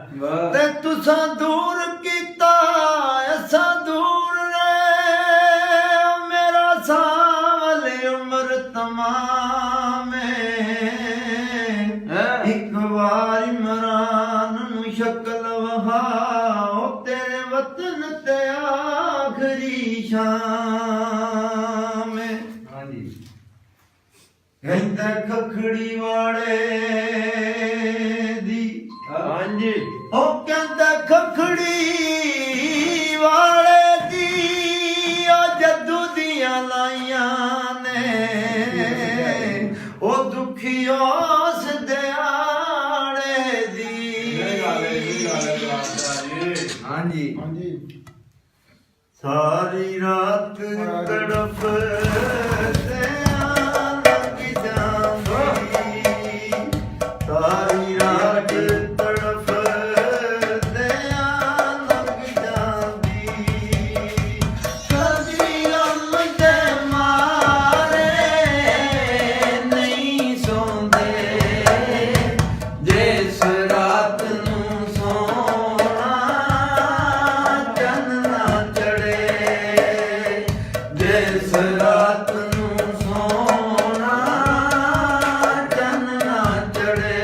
ते तुसा दूर कीता असा दूर रे मेरा सावले उम्र तमाम एक बार इमरान नू शक्ल वहाओ तेरे वतन ते आखरी शाम कहता खखड़ी वाले दी ओ कहता खखड़ी वाले दी ओ जद्दू दियां लाइयां ने ओ दुखियो सदियाड़े दी सारी रात तड़प सारी रात तड़फ दया लग जाती कभी हम दे मारे नहीं सोंदे जिस रात नू सोना चन ना चढ़े जिस रात नू सोना चन ना चढ़े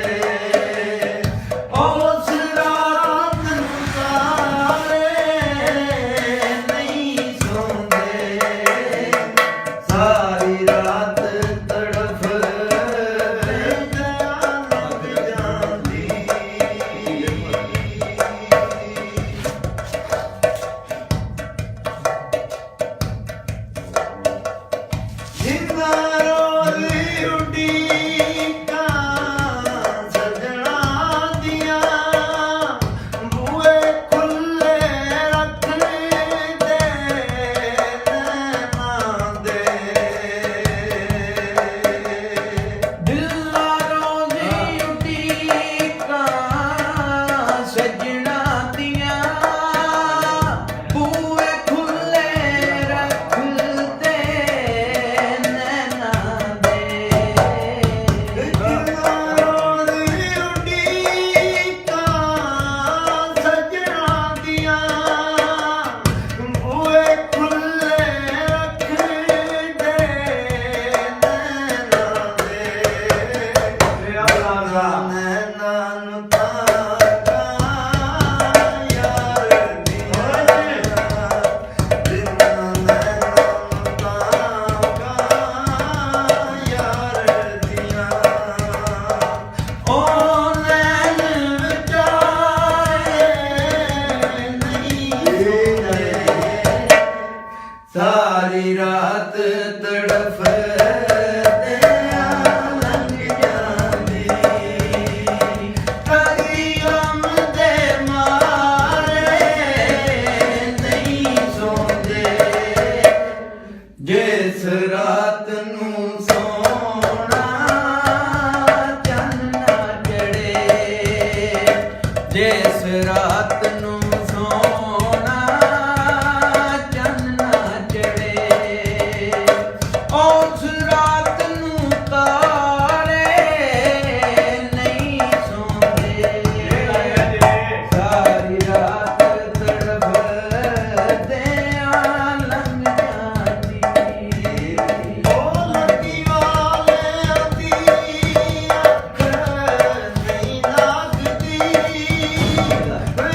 उस रात नू सारे नहीं सोंदे सारी रात तड़फ दया लग जाती जिंदा रोज़ी उड़ीका सजना दिया बूहे खुले रखने दे नैना दे दिला रोज़ी उड़ीका सजना दिया बूहे खुले रखते नैना दे जिंदा रोज़ी उड़ीका सजना दिया बूहे खुले रखने दे नैना दे नैना नू ताका यार दिया जिन्ना नैना नू ताका यार दिया ओ नैन विचारे नहीं सोए सारी रात तड़फ दया लग जाती कभी गम दे मारे नहीं सोंदे जिस रात नू सोना चन ना चढ़े जिस रात नू सोना चन ना चढ़े उस रात नू तारे नहीं सोंदे सारी रात तड़फ दया लंघ जाती ओ लड़की वाले दी अख नहीं लगदी ओ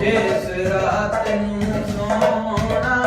ਜਿਸ ਰਾਤ ਨੂੰ ਸੋਹਣਾ